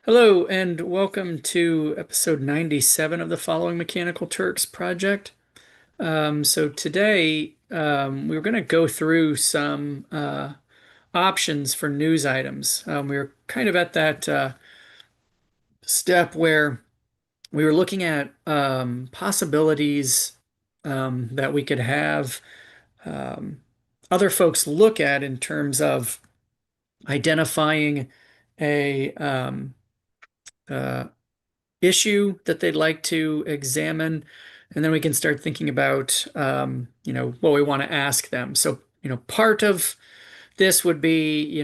Hello, and welcome to episode 97 of the Following Mechanical Turks project. So today we're going to go through some options for news items. We were kind of at that step where we were looking at possibilities that we could have um, other folks look at in terms of identifying a uh, issue that they'd like to examine, and then we can start thinking about what we want to ask them. So, part of this would be,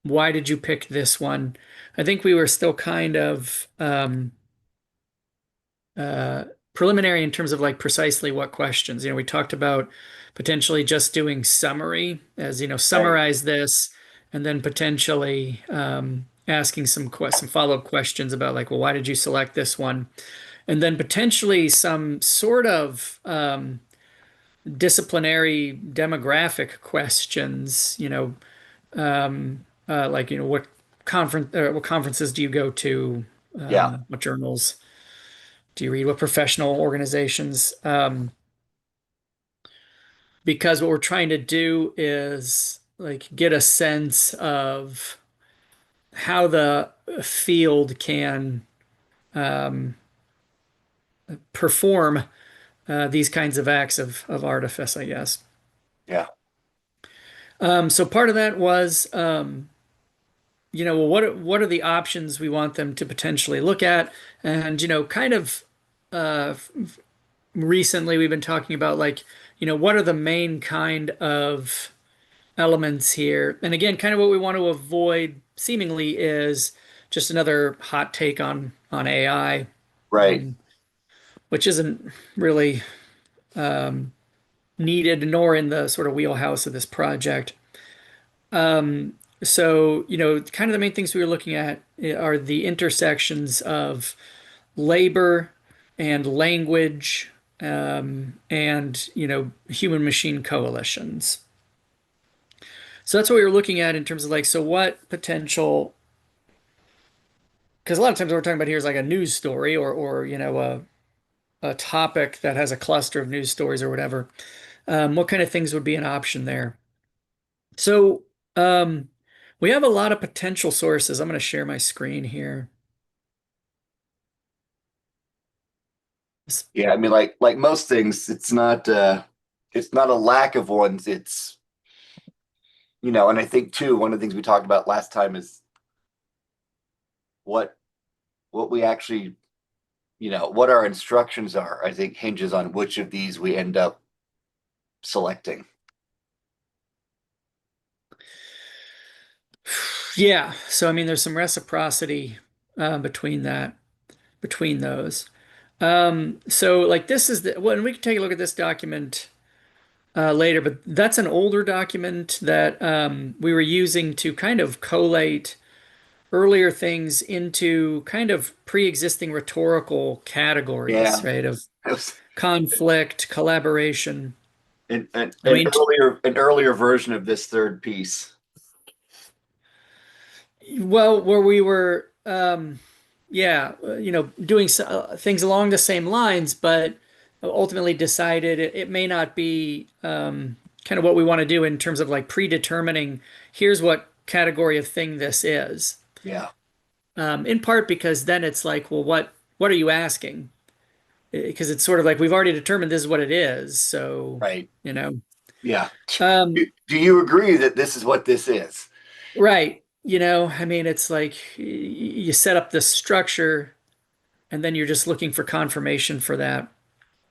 why did you pick this one? I think we were still kind of uh, preliminary in terms of like precisely what questions. We talked about potentially just doing summary, as Right. summarize this, and then potentially asking some follow-up questions about like, well, why did you select this one? And then potentially some sort of disciplinary demographic questions, like, what conferences do you go to? Yeah. What journals do you read? What professional organizations? Because what we're trying to do is like get a sense of how the field can um, perform these kinds of acts of artifice, I guess. Yeah. So part of that was, well, what are the options we want them to potentially look at? And, kind of uh, recently we've been talking about like, what are the main kind of elements here? And again, kind of what we want to avoid seemingly is just another hot take on AI, Right. um, which isn't really um, needed nor in the sort of wheelhouse of this project. Um, so, kind of the main things we were looking at are the intersections of labor and language, and, human machine coalitions. So that's what we were looking at in terms of like, so what potential, because a lot of times what we're talking about here is like a news story or a topic that has a cluster of news stories or whatever. What kind of things would be an option there? So, we have a lot of potential sources. I'm going to share my screen here. Yeah. I mean, like most things, it's not a lack of ones. And I think too, one of the things we talked about last time is what what we actually, what our instructions are, I think hinges on which of these we end up selecting. Yeah. So, I mean, there's some reciprocity between between those. So, like, this is well, and we can take a look at this document later, but that's an older document that we were using to kind of collate earlier things into kind of pre-existing rhetorical categories, Yeah. right? Of It was conflict, collaboration. an, an, I an mean, earlier version of this third piece. well, where we were, yeah, doing things along the same lines, but ultimately decided it may not be kind of what we want to do in terms of like predetermining here's what category of thing this is. Yeah. In part because then it's like, well, what are you asking? Because it's sort of like we've already determined this is what it is. So, Right. you know, Yeah. Do, um, do you agree that this is what this is? right. I mean, it's like you set up this structure and then you're just looking for confirmation for that.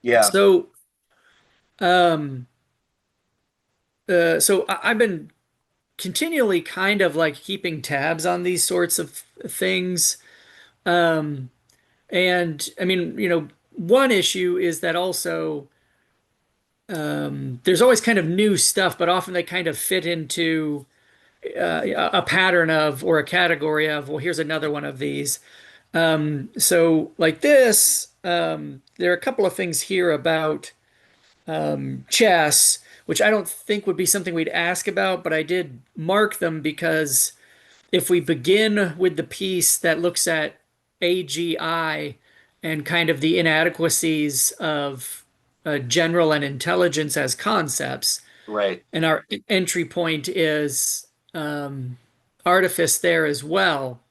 Yeah. So, um, I've been continually kind of like keeping tabs on these sorts of things. Um, and I mean, one issue is that also there's always kind of new stuff, but often they kind of fit into a pattern of or a category of, well, here's another one of these. So like this, there are a couple of things here about chess, which I don't think would be something we'd ask about, but I did mark them because if we begin with the piece that looks at AGI and kind of the inadequacies of general and intelligence as concepts, Right. and our entry point is um, artifice there as well,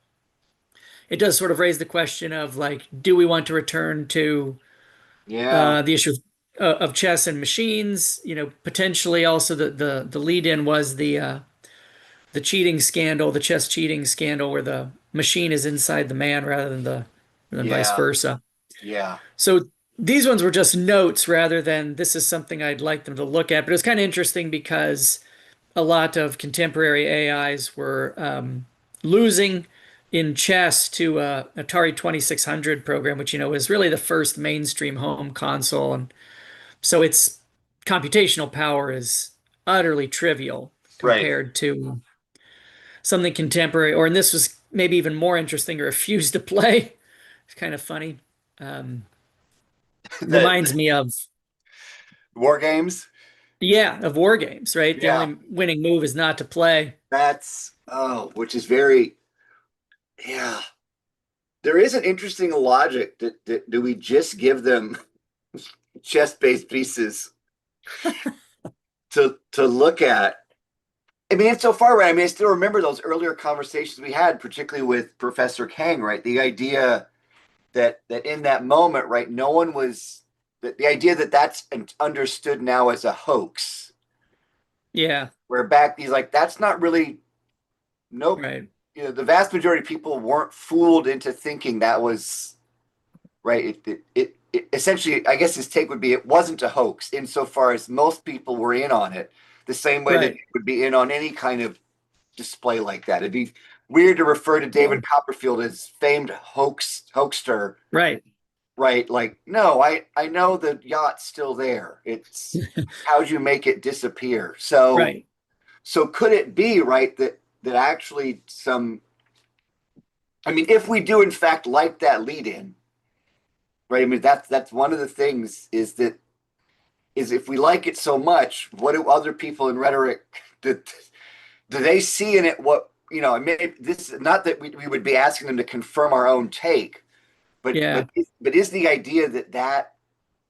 it does sort of raise the question of like, do we want to return to Yeah. the issue of chess and machines? You know, potentially also the lead in was the cheating scandal, the chess cheating scandal, where the machine is inside the man rather than vice Yeah. versa. Yeah. So these ones were just notes rather than this is something I'd like them to look at. But it was kind of interesting because a lot of contemporary AIs were losing in chess to Atari 2600 program, which you know is really the first mainstream home console, and so its computational power is utterly trivial Right. compared to something contemporary. Or and this was maybe even more interesting, or refused to play. It's kind of funny. Um, The Reminds me of war games. yeah, of war games, right? The Yeah. only winning move is not to play. That's which is very yeah. There is an interesting logic that do we just give them chess-based pieces to look at? I mean, it's so far right. I mean, I still remember those earlier conversations we had, particularly with Professor Kang, right? The idea that in that moment, right, no one was the idea that that's understood now as a hoax, Yeah, where back he's like, that's not really nope. right, You know, the vast majority of people weren't fooled into thinking that was right. It essentially, I guess his take would be it wasn't a hoax insofar as most people were in on it, the same way that right. it would be in on any kind of display like that. It'd be weird to refer to Well, David Copperfield as famed hoaxster, right, right? Like, no, I know the yacht's still there. It's how'd you make it disappear? right. So could it be right that actually some I mean, if we do in fact like that lead in, right? I mean, that's one of the things is if we like it so much, what do other people in rhetoric do they see in it what you know? I mean, this is not that we would be asking them to confirm our own take, but Yeah, but is the idea that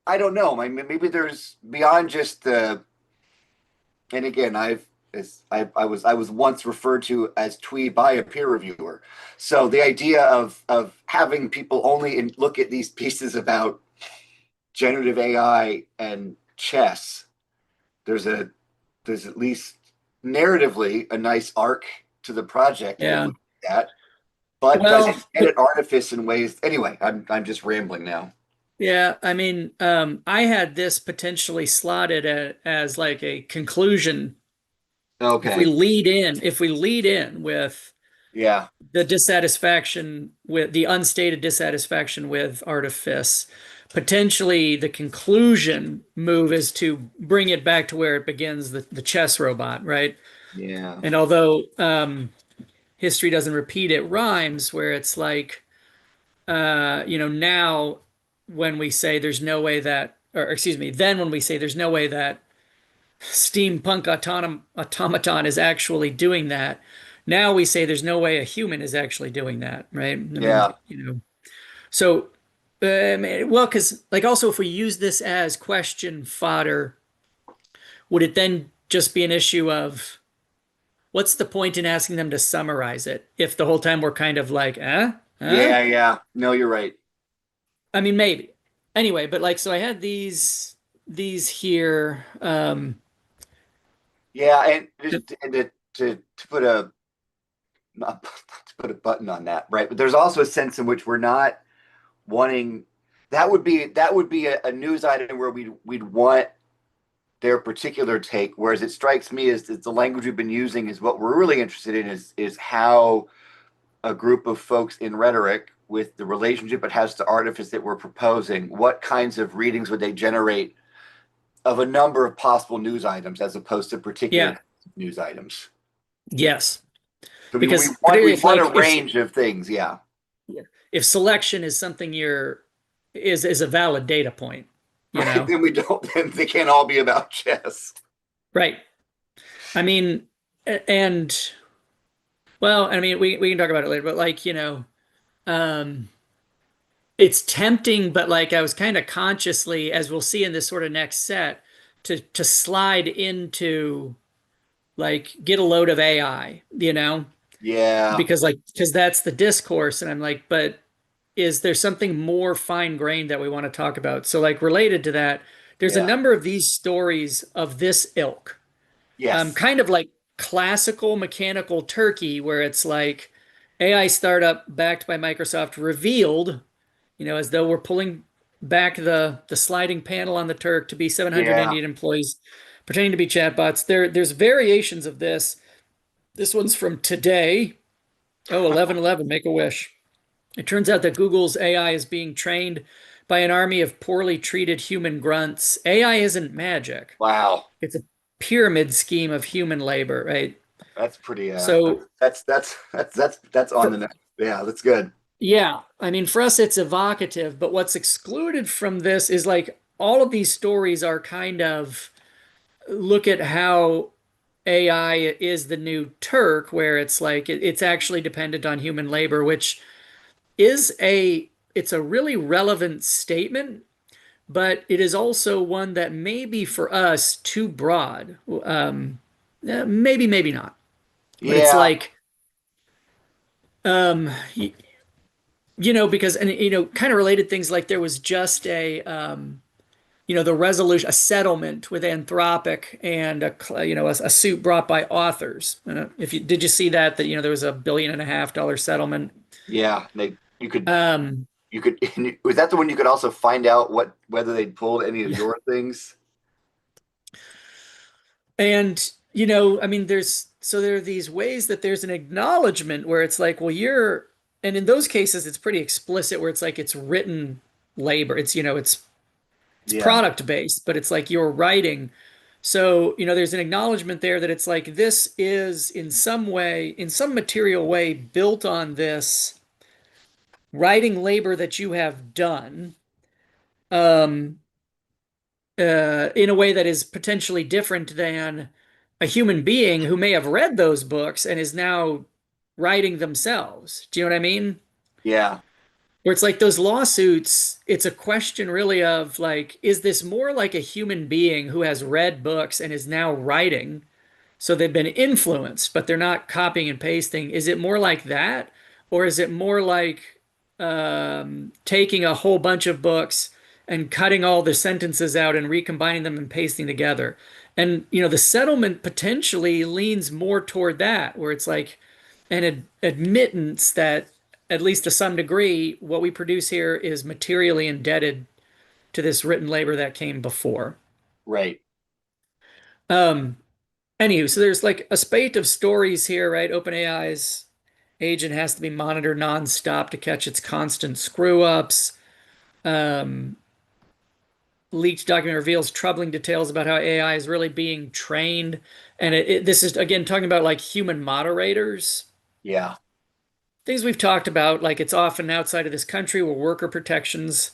I don't know. I mean, maybe there's beyond just the. And again, I was once referred to as twee by a peer reviewer. So the idea of having people only look at these pieces about generative AI and chess, there's a there's at least narratively a nice arc to the project if yeah. we do that. But does it Well, edit artifice in ways? Anyway, I'm just rambling now. yeah. I mean, I had this potentially slotted as like a conclusion. Okay. If we lead in with Yeah. the dissatisfaction with the unstated dissatisfaction with artifice, potentially the conclusion move is to bring it back to where it begins, the chess robot, right? Yeah. And although history doesn't repeat, it rhymes, where it's like, now when we say there's no way that, or excuse me, then when we say there's no way that steampunk automaton is actually doing that, now we say there's no way a human is actually doing that, right? I mean, Yeah. so, well, because like also if we use this as question fodder, would it then just be an issue of what's the point in asking them to summarize it if the whole time we're kind of like, huh? Yeah. Yeah. No, you're right. I mean, maybe. Anyway, but like, so I had these here. Yeah, and just and to put a not to put a button on that, right? But there's also a sense in which we're not wanting that would be a news item where we'd want their particular take. Whereas it strikes me as the language we've been using is what we're really interested in is how a group of folks in rhetoric with the relationship it has to artifice that we're proposing, what kinds of readings would they generate of a number of possible news items as opposed to particular Yeah, news items. yes, So because we particularly want a range of things, yeah. if selection is something is a valid data point, you Right. know? Then we don't then they can't all be about chess. Right. I mean, and Well, I mean, we can talk about it later, but like, um, it's tempting, but like I was kind of consciously, as we'll see in this sort of next set, to slide into like get a load of AI, Yeah, because that's the discourse, and I'm like, but is there something more fine grained that we want to talk about? So like related to that, there's a yeah, number of these stories of this ilk, yes, kind of like classical mechanical turkey, where it's like AI startup backed by Microsoft revealed, as though we're pulling back the sliding panel on the Turk to be 700 yeah. Indian employees pretending to be chatbots. There's variations of this. This one's from today. Oh, 11/11, make a wish. It turns out that Google's AI is being trained by an army of poorly treated human grunts. AI isn't magic. Wow, It's a pyramid scheme of human labor, right? that's pretty. So That's on the for next. Yeah, that's good. yeah, I mean for us it's evocative, but what's excluded from this is like all of these stories are kind of look at how AI is the new Turk, where it's like it's actually dependent on human labor, which is it's a really relevant statement, but it is also one that may be for us too broad. Maybe, maybe not. But it's Yeah, like, um, because, and, kind of related things like there was just the resolution, a settlement with Anthropic and a suit brought by authors. If you did you see that there was $1.5 billion settlement. yeah. You could Um, you could was that the one you could also find out whether they'd pulled any of yeah. your things? And, I mean, there are these ways that there's an acknowledgement where it's like, well, and in those cases, it's pretty explicit where it's like it's written labor. It's Yeah, product based, but it's like you're writing. So, there's an acknowledgement there that it's like this is in some way, in some material way, built on this writing labor that you have done. Um, in a way that is potentially different than a human being who may have read those books and is now writing themselves. Do you know what I mean? yeah, Where it's like those lawsuits, it's a question really of like, is this more like a human being who has read books and is now writing? So they've been influenced, but they're not copying and pasting. Is it more like that? Or is it more like taking a whole bunch of books and cutting all the sentences out and recombining them and pasting together? And, the settlement potentially leans more toward that, where it's like an admittance that, at least to some degree, what we produce here is materially indebted to this written labor that came before. right. Um, Anywho, so there's like a spate of stories here, right? OpenAI's agent has to be monitored nonstop to catch its constant screw ups. Um, Leaked document reveals troubling details about how AI is really being trained. And this is, again, talking about like human moderators. Yeah, Things we've talked about, like it's often outside of this country where worker protections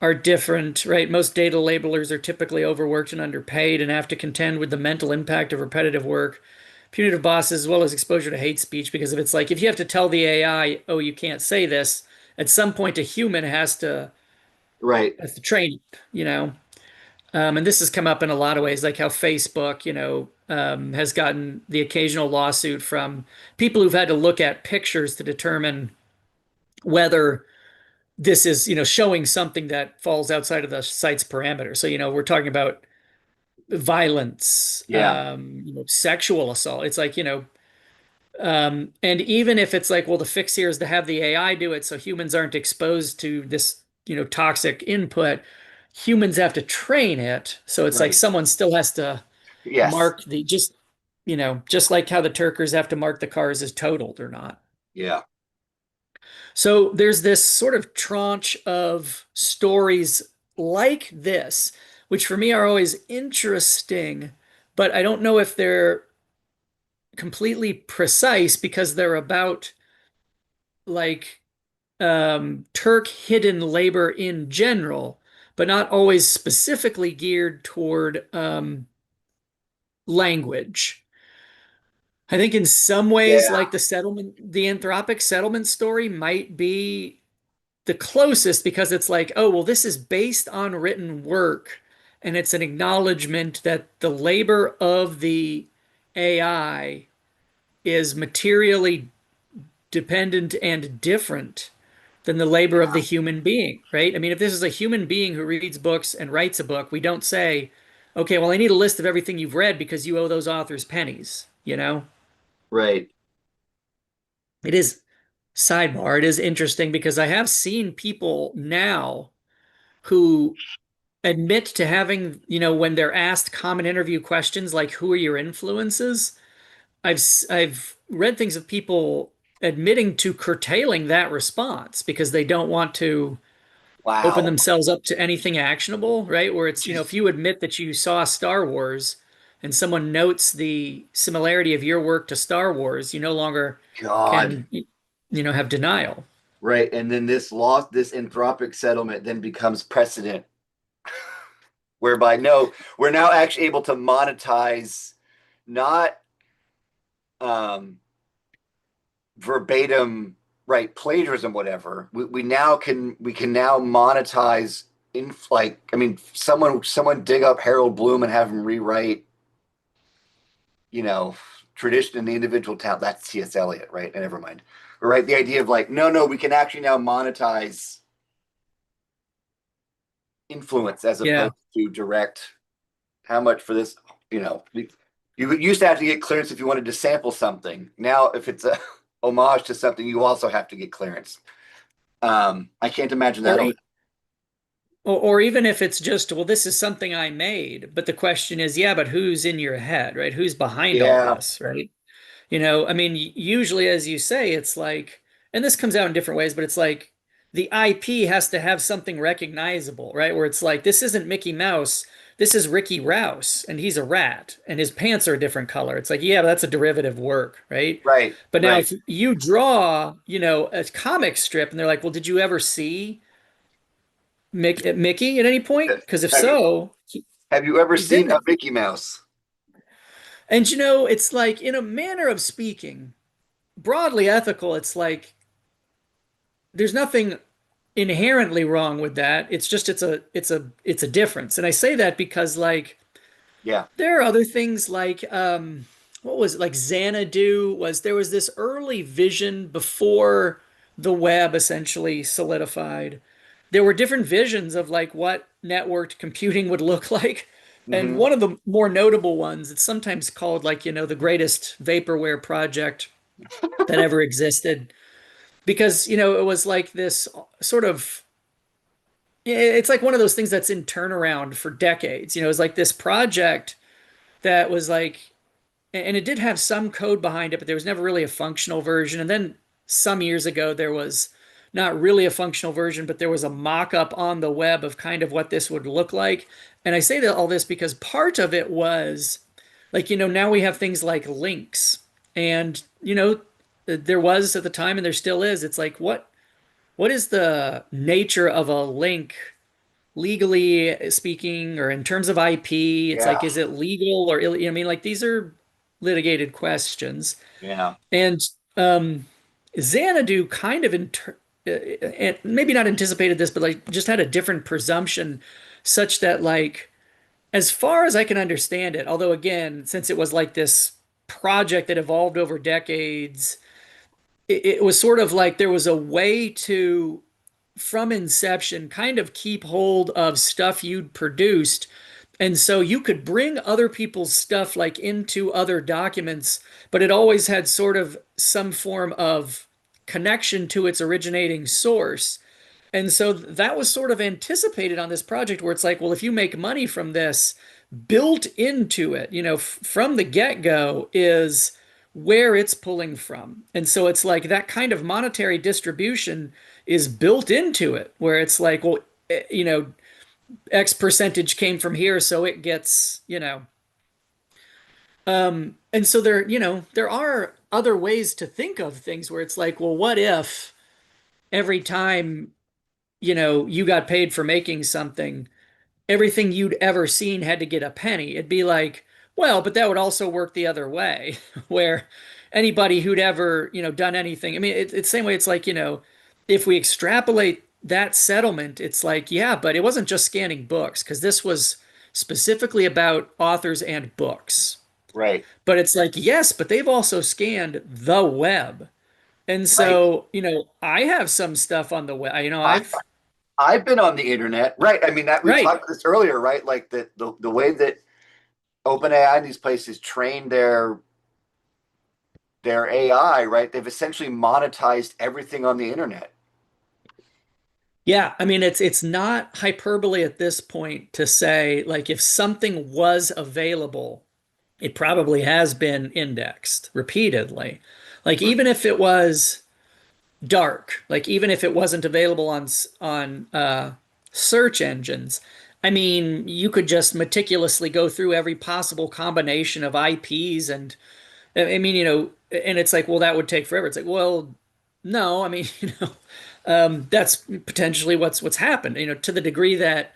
are different, right? Most data labelers are typically overworked and underpaid and have to contend with the mental impact of repetitive work, punitive bosses, as well as exposure to hate speech. Because if it's like, if you have to tell the AI, oh, you can't say this, at some point a human right. has to train it, and this has come up in a lot of ways, like how Facebook, has gotten the occasional lawsuit from people who've had to look at pictures to determine whether this is, showing something that falls outside of the site's parameter. So, we're talking about violence, Yeah, sexual assault. It's like, and even if it's like, well, the fix here is to have the AI do it so humans aren't exposed to this, toxic input, humans have to train it. So it's like right. someone still has to Yes, mark just like how the Turkers have to mark the cars as totaled or not. yeah, So there's this sort of tranche of stories like this, which for me are always interesting, but I don't know if they're completely precise because they're about like Turk hidden labor in general, but not always specifically geared toward language. I think in some ways, Yeah, like the Anthropic settlement story might be the closest because it's like, oh, well, this is based on written work, and it's an acknowledgement that the labor of the AI is materially dependent and different than the labor of the yeah, human being, right? I mean, if this is a human being who reads books and writes a book, we don't say, okay, well, I need a list of everything you've read because you owe those authors pennies, you know? right. It is sidebar, it is interesting because I have seen people now who admit to having, when they're asked common interview questions like who are your influences, I've read things of people admitting to curtailing that response because they don't want to open Wow. themselves up to anything actionable, right? Where it's, if Just you admit that you saw Star Wars and someone notes the similarity of your work to Star Wars, you no longer God. can, have denial. Right. And then this anthropic settlement then becomes precedent, whereby no, we're now actually able to monetize not um verbatim, right, plagiarism, whatever. We can now monetize in, like, I mean, someone dig up Harold Bloom and have him rewrite, you know, tradition in the individual town. That's T.S. Eliot, right? And never mind. Right. The idea of like, no, we can actually now monetize influence as Yeah. opposed to direct. How much for this? You used to have to get clearance if you wanted to sample something. Now, if it's a homage to something, you also have to get clearance. I can't imagine that. Or, or even if it's just, well, this is something I made, but the question is, yeah, but who's in your head, right? Who's behind all Yeah, this, right? I mean, usually, as you say, it's like, and this comes out in different ways, but it's like the IP has to have something recognizable, right? Where it's like, this isn't Mickey Mouse, this is Ricky Rouse, and he's a rat, and his pants are a different color. It's like, yeah, but that's a derivative work, right? right, But now, right. if you draw, a comic strip, and they're like, well, did you ever see Mickey at any point? Because if Have you so, have you ever he's in seen a there. Mickey Mouse? And it's like, in a manner of speaking, broadly ethical, it's like there's nothing inherently wrong with that. It's just it's a difference. And I say that because like Yeah. there are other things like what was it like Xanadu was there was this early vision before the web essentially solidified. There were different visions of like what networked computing would look like. And Hmm. one of the more notable ones, it's sometimes called like, the greatest vaporware project that ever existed because, it was like this sort of it's like one of those things that's in turnaround for decades. It's like this project that was like, and it did have some code behind it, but there was never really a functional version. And then some years ago, there was not really a functional version, but there was a mock-up on the web of kind of what this would look like. And I say that all this because part of it was like, now we have things like links. And, there was at the time and there still is. It's like, what is the nature of a link legally speaking, or in terms of IP? It's Yeah. like, is it legal or I mean, like these are litigated questions. Yeah. And um, Xanadu kind of and maybe not anticipated this, but like just had a different presumption, such that like, as far as I can understand it, although again, since it was like this project that evolved over decades, it was sort of like there was a way to from inception kind of keep hold of stuff you'd produced. And so you could bring other people's stuff like into other documents, but it always had sort of some form of connection to its originating source. And so that was sort of anticipated on this project where it's like, well, if you make money from this, built into it, from the get-go is where it's pulling from. And so it's like that kind of monetary distribution is built into it, where it's like, well, X percentage came from here, so it gets, and so there are other ways to think of things where it's like, well, what if every time, you got paid for making something, everything you'd ever seen had to get a penny? It'd be like, Well, but that would also work the other way, where anybody who'd ever, done anything. I mean, it's the same way. It's like, if we extrapolate that settlement, it's like, yeah, but it wasn't just scanning books, because this was specifically about authors and books. Right. But it's like, yes, but they've also scanned the web. And Right. so, I have some stuff on the web. I I've been on the internet. Right. I mean that we Right. talked this earlier, right? Like the way that OpenAI and these places train their AI, right? They've essentially monetized everything on the internet. Yeah, I mean it's not hyperbole at this point to say like if something was available, it probably has been indexed repeatedly. Like even if it was dark, like even if it wasn't available on search engines, I mean, you could just meticulously go through every possible combination of IPs and I mean, and it's like, well, that would take forever. It's like, well, no, I mean, that's potentially what's happened. To the degree that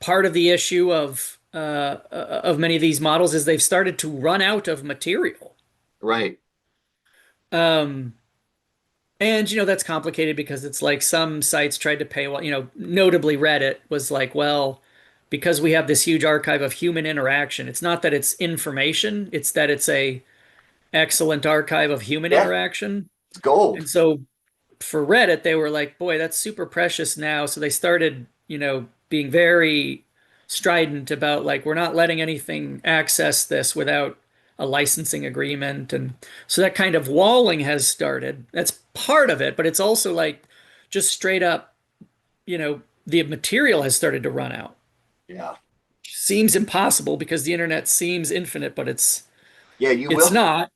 part of the issue of many of these models is they've started to run out of material. Right. Um, and that's complicated because it's like some sites tried to pay, well, notably Reddit was like, well, because we have this huge archive of human interaction, it's not that it's information, it's that it's a excellent archive of human Yeah, interaction. it's gold. And so for Reddit, they were like, boy, that's super precious now. So they started, being very strident about like, we're not letting anything access this without a licensing agreement. And so that kind of walling has started. That's part of it, but it's also like just straight up, the material has started to run out. Yeah. Seems impossible because the internet seems infinite, but it's Yeah, you it's will. not.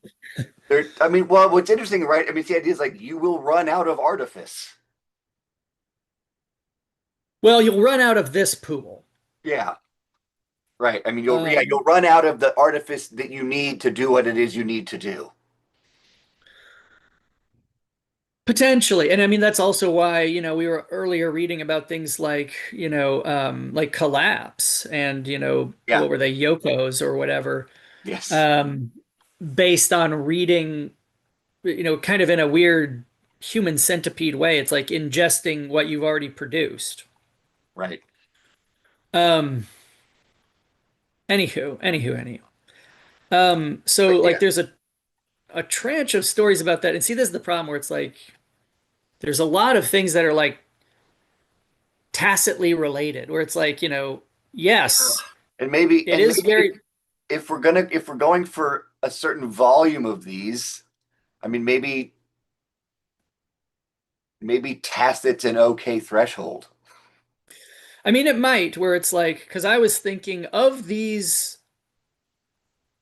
I mean, well, what's interesting, right? I mean, the idea is like you will run out of artifice. Well, you'll run out of this pool. Yeah. Right. I mean, you'll Um, run out of the artifice that you need to do what it is you need to do. Potentially. And I mean, that's also why, we were earlier reading about things like, like collapse and, Yeah. what were they, Yokos or whatever, Yes. um, based on reading, kind of in a weird human centipede way. It's like ingesting what you've already produced. Right. Um, anywho. So But like yeah. there's a tranche of stories about that. And see, this is the problem where it's like there's a lot of things that are like tacitly related, where it's like, yes, And maybe it and is maybe if, very, if we're going for a certain volume of these, I mean maybe tacit's an okay threshold. I mean, it might, where it's like, because I was thinking of these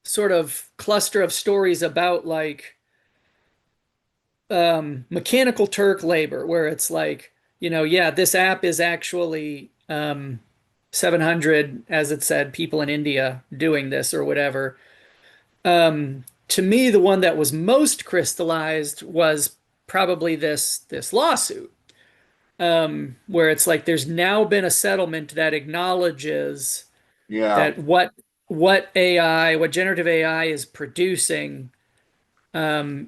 sort of cluster of stories about like mechanical Turk labor, where it's like, yeah, this app is actually 700, as it said, people in India doing this or whatever. To me, the one that was most crystallized was probably this lawsuit, where it's like there's now been a settlement that acknowledges Yeah. that what generative AI is producing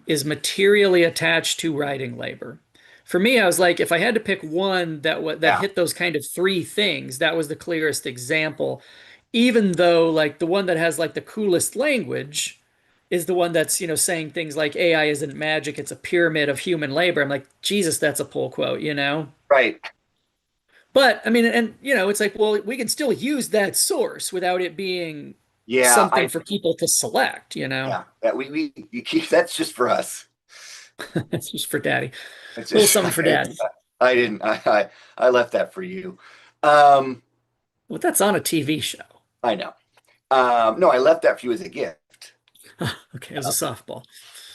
is materially attached to writing labor. For me, I was like, if I had to pick one that Yeah. hit those kind of three things, that was the clearest example. Even though, like the one that has like the coolest language is the one that's saying things like AI isn't magic, it's a pyramid of human labor. I'm like, Jesus, that's a pull quote. Right. But I mean, and it's like, well, we can still use that source without it being Yeah, something for people to select. yeah. That we you keep that's just for us. That's just for daddy. It's A little just something for daddy. I didn't I left that for you. Um Well, that's on a TV show. I know. No, I left that for you as a gift. Okay, it was a softball.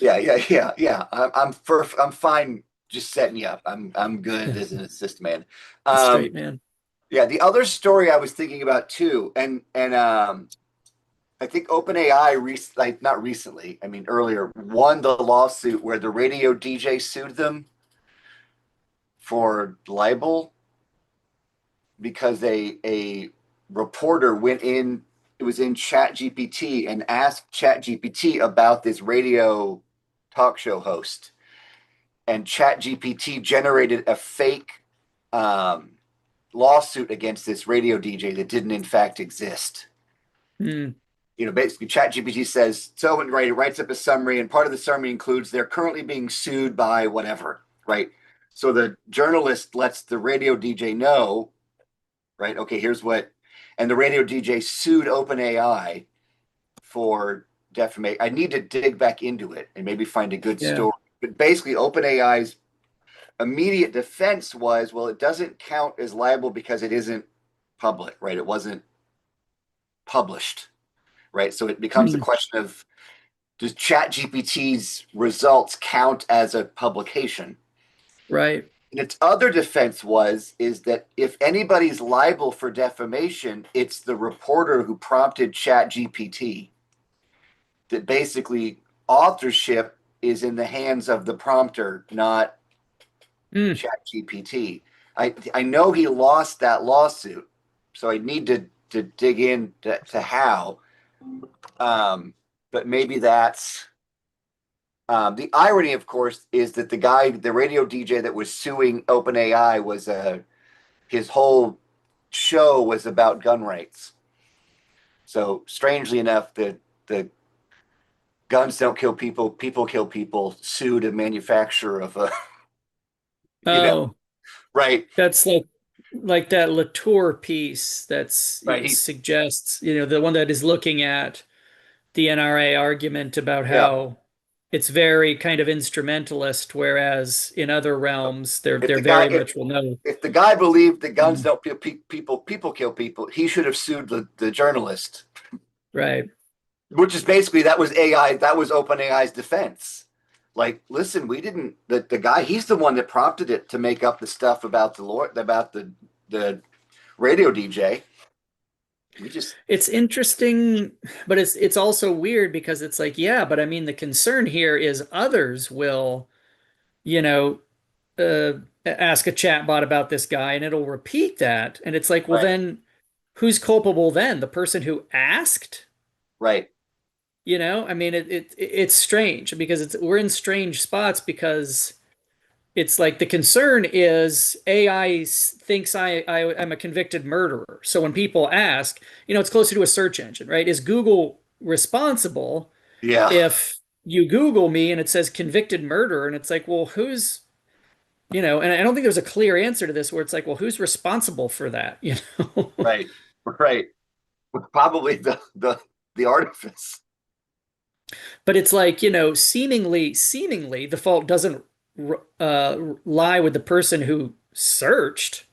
Yeah. I'm fine just setting you up. I'm good as an assist man. A Um, straight man. yeah, the other story I was thinking about too, and I think OpenAI like not recently, I mean earlier, won the lawsuit where the radio DJ sued them for libel because a reporter went in. it was in Chat GPT and asked Chat GPT about this radio talk show host, and Chat GPT generated a fake um, lawsuit against this radio DJ that didn't in fact exist. Hmm. Basically ChatGPT says so, and right, it writes up a summary, and part of the summary includes they're currently being sued by whatever, right? So the journalist lets the radio DJ know, right? Okay, here's what, and the radio DJ sued OpenAI for defamation. I need to dig back into it and maybe find a good Yeah. story. But basically, OpenAI's immediate defense was, well, it doesn't count as liable because it isn't public, right? It wasn't published, right? So it becomes a Hmm. question of, does ChatGPT's results count as a publication? Right. And its other defense is that if anybody's liable for defamation, it's the reporter who prompted ChatGPT. That basically authorship is in the hands of the prompter, not Hmm. ChatGPT. I know he lost that lawsuit, so I need to dig in to how. But maybe that's the irony, of course, is that the radio DJ that was suing OpenAI was his whole show was about gun rights. So strangely enough, the guns don't kill people, people kill people sued a manufacturer of a, you know, Oh, right, that's like that Latour piece that's right. He, suggests, the one that is looking at the NRA argument about yeah. how it's very kind of instrumentalist, whereas in other realms If they're the guy, very much well no. if the guy believed that guns Mm, don't kill people, people kill people, he should have sued the journalist, right. which is basically that was AI, that was OpenAI's defense. Like, listen, we didn't the guy, he's the one that prompted it to make up the stuff about the Lord about the radio DJ. We just It's interesting, but it's also weird because it's like, yeah, but I mean the concern here is others will, you know, ask a chatbot about this guy and it'll repeat that. And it's like, well, right, then who's culpable then? The person who asked? right, I mean, it's strange because we're in strange spots because it's like the concern is AI thinks I'm a convicted murderer. So when people ask, it's closer to a search engine, right? Is Google responsible yeah, if you Google me and it says convicted murderer? And it's like, well, and I don't think there's a clear answer to this where it's like, well, who's responsible for that? right, right. Probably the artifice. But it's like, seemingly the fault doesn't lie with the person who searched.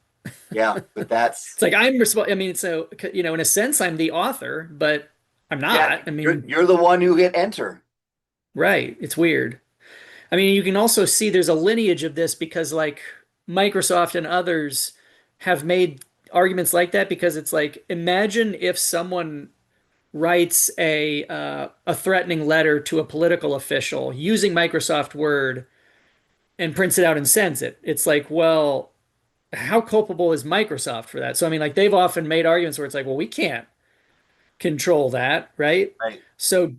Yeah, but It's like I'm responsible. I mean, so in a sense, I'm the author, but I'm yeah, not. I you're mean, you're the one who hit enter. right? It's weird. I mean, you can also see there's a lineage of this because like Microsoft and others have made arguments like that because it's like imagine if someone writes a threatening letter to a political official using Microsoft Word and prints it out and sends it. It's like, well, how culpable is Microsoft for that? So I mean, like they've often made arguments where it's like, well, we can't control that, right? Right, So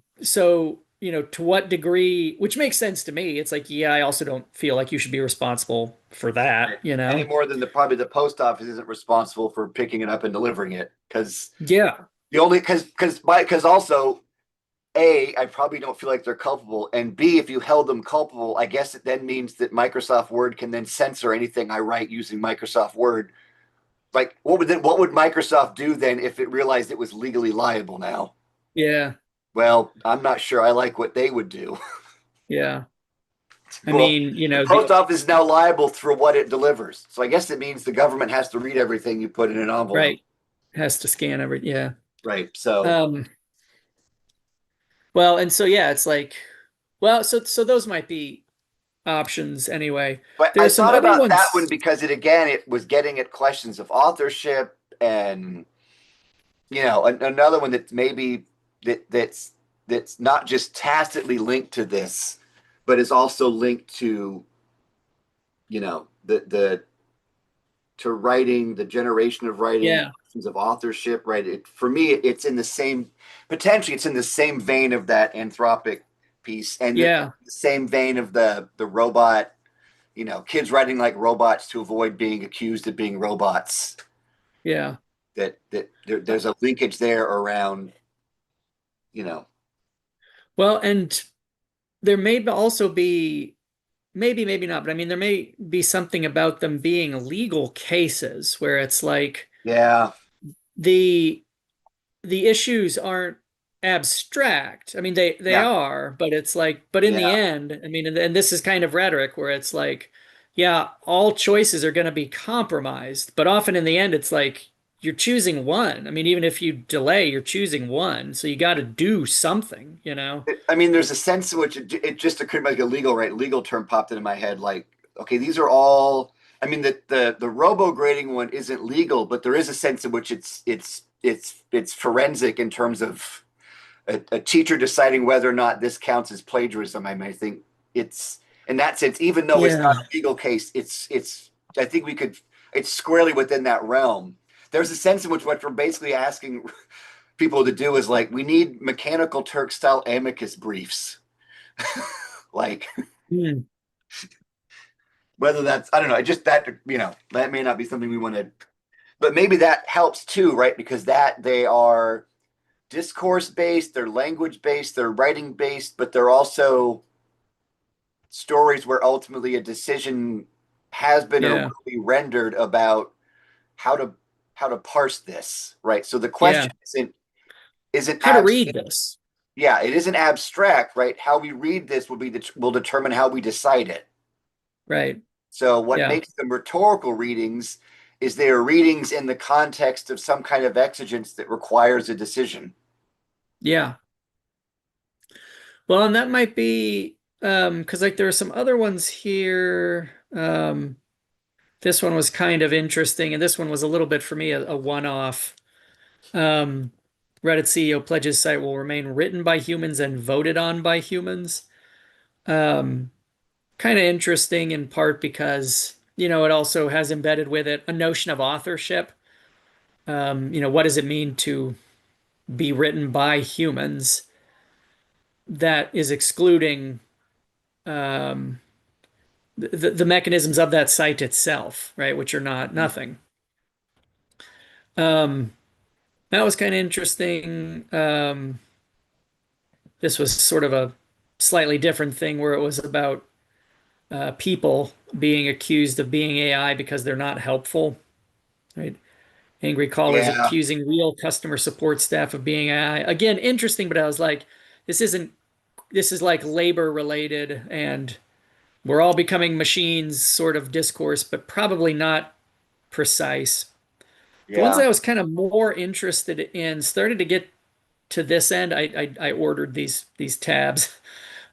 to what degree, which makes sense to me. It's like, yeah, I also don't feel like you should be responsible for right. Any that. more than probably the post office isn't responsible for picking it up and delivering it because Yeah, the only because also I probably don't feel like they're culpable, and B, if you held them culpable, I guess it then means that Microsoft Word can then censor anything I write using Microsoft Word. Like, what would Microsoft do then if it realized it was legally liable now? yeah, Well, I'm not sure I like what they would do. yeah. I Well, mean, the post office is now liable for what it delivers. So I guess it means the government has to read everything you put in an envelope. right. Has to scan yeah. Right. So, Um, well, and so yeah, it's like, well, so those might be options anyway. but There I are some thought other about that one ones. because it was getting at questions of authorship and another one that's maybe that's not just tacitly linked to this, but is also linked to the to writing, the generation of writing, Yeah. questions of authorship, right? For me, it's in the same, potentially, it's in the same vein of that Anthropic piece, and Yeah. the same vein of the robot, kids writing like robots to avoid being accused of being robots. Yeah. There's a linkage there around, you know, Well, and there may also be, maybe not, but I mean, there may be something about them being legal cases where it's like yeah, the the issues aren't abstract. I mean, they yeah, are, but it's like, but in the yeah. end, I mean, and this is kind of rhetoric where it's like, yeah, all choices are going to be compromised, but often in the end, it's like you're choosing one. I mean, even if you delay, you're choosing one, so you got to do something, you know? I mean, there's a sense in which it just occurred like a legal term popped into my head. Like, okay, these are all. I mean, the robo grading one isn't legal, but there is a sense in which it's forensic in terms of a teacher deciding whether or not this counts as plagiarism. I mean, I think it's in that sense, even though it's not Yeah. a legal case, it's. I think we could. It's squarely within that realm. There's a sense in which what we're basically asking people to do is like we need mechanical Turk style amicus briefs. Like Hmm. whether that's I don't know, just that that may not be something we want to, but maybe that helps too, right? Because that they are discourse based, they're language based, they're writing based, but they're also stories where ultimately a decision has been or Yeah. will be rendered about how to how to parse this, right? So the Yeah. question isn't How to abs read this. yeah, it isn't abstract, right? How we read this will determine how we decide it. Right. So what Yeah. makes them rhetorical readings is they are readings in the context of some kind of exigence that requires a decision. Yeah. Well, and that might be because like there are some other ones here. This one was kind of interesting, and this one was a little bit for me a one-off. Um, Reddit CEO pledges site will remain written by humans and voted on by humans. Um, Kind of interesting in part because, it also has embedded with it a notion of authorship. What does it mean to be written by humans that is excluding um, the mechanisms of that site itself, right? Which are not nothing. Um, that was kind of interesting. This was sort of a slightly different thing where it was about people being accused of being AI because they're not helpful, right? Angry callers Yeah, accusing real customer support staff of being AI. Again, interesting, but I was like, this isn't, this is like labor related and we're all becoming machines sort of discourse, but probably not precise. The ones yeah, that I was kind of more interested in started to get to this end. I ordered these tabs.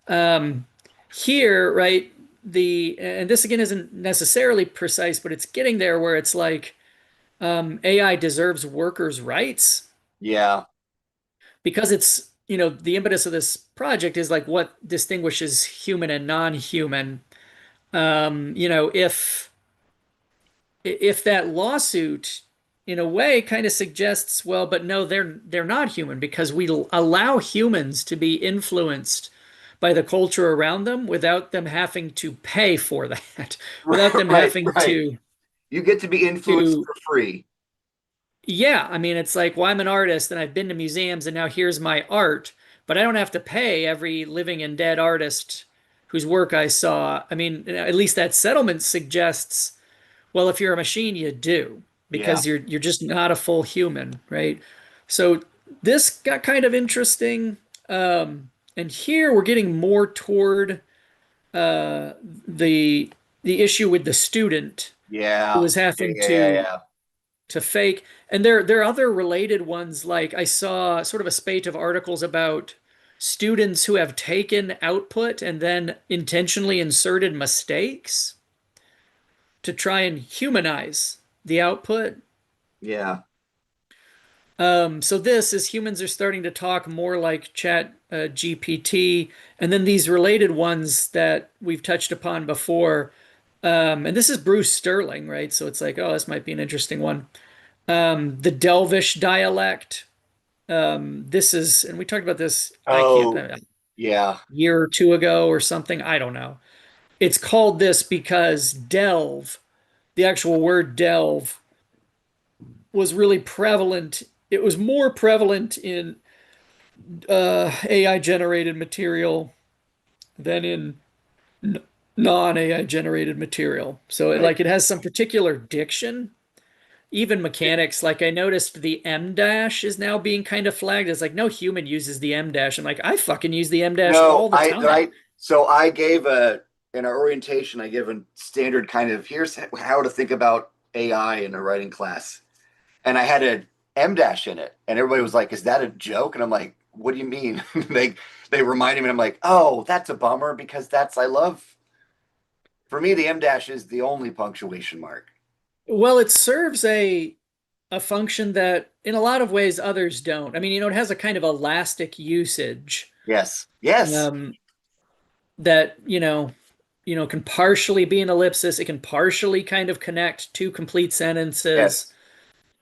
Um, Here, right, and this again isn't necessarily precise, but it's getting there where it's like AI deserves workers' rights yeah, because it's, the impetus of this project is like what distinguishes human and non-human. If that lawsuit in a way kind of suggests, well, but no, they're not human because we allow humans to be influenced by the culture around them without them having to pay for that, without them right, having right. You get to be influenced to for free. yeah, I mean, it's like, well, I'm an artist and I've been to museums and now here's my art, but I don't have to pay every living and dead artist whose work I saw. I mean, at least that settlement suggests, well, if you're a machine, you do Yeah, because you're just not a full human, right? So this got kind of interesting. And here we're getting more toward uh, the the issue with the student who yeah, is yeah, having yeah, yeah, yeah. to fake. And there are other related ones. Like I saw sort of a spate of articles about students who have taken output and then intentionally inserted mistakes to try and humanize the output. Yeah. So this is humans are starting to talk more like Chat GPT, and then these related ones that we've touched upon before. And this is Bruce Sterling, right? So it's like, oh, this might be an interesting one. The Delvish dialect. This is, and we talked about this, I can't, Oh, a yeah. year or two ago or something. I don't know. It's called this because delve, the actual word delve, was really prevalent. It was more prevalent in AI generated material than in non-AI generated material. So Right. it has some particular diction. Even mechanics, like I noticed the M dash is now being kind of flagged as like no human uses the M dash. I'm like, I fucking use the M dash No, all the time. so I gave a in our orientation, I give a standard kind of here's how to think about AI in a writing class. And I had a M dash in it. And everybody was like, is that a joke? And I'm like, what do you mean? They reminded me, and I'm like, oh, that's a bummer because that's I love for me the M dash is the only punctuation mark. Well, it serves a function that in a lot of ways others don't. I mean, it has a kind of elastic usage Yes. Yes. um, that, can partially be an ellipsis. It can partially kind of connect two complete sentences. Yes.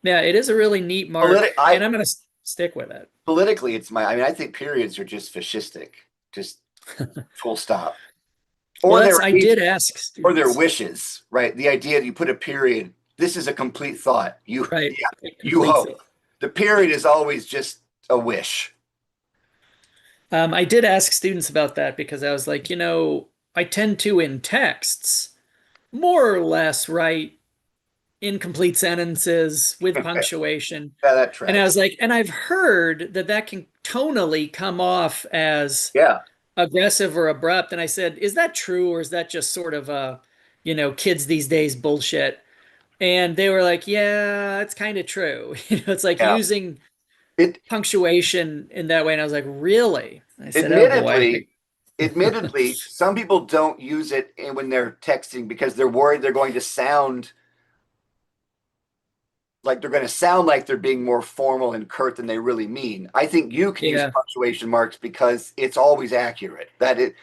Yeah, it is a really neat mark, Politi- I and I'm going to stick with it. politically it's my I mean, I think periods are just fascistic. Just full stop. Well, Or their I did ask or their students, wishes, right? The idea that you put a period, this is a complete thought. right? Yeah, It you completes hope. it. The period is always just a wish. I did ask students about that because I was like, I tend to in texts more or less write incomplete sentences with Yeah, punctuation. that And I tracks. was like, and I've heard that that can tonally come off as Yeah, aggressive or abrupt. And I said, is that true or is that just sort of kids these days bullshit? And they were like, yeah, it's kind of true. It's like yeah. using It punctuation in that way. And I was like, really? I said, oh boy. admittedly, admittedly, some people don't use it when they're texting because they're worried they're going to sound like they're being more formal and curt than they really mean. I think you can use Yeah, punctuation marks because it's always accurate. That it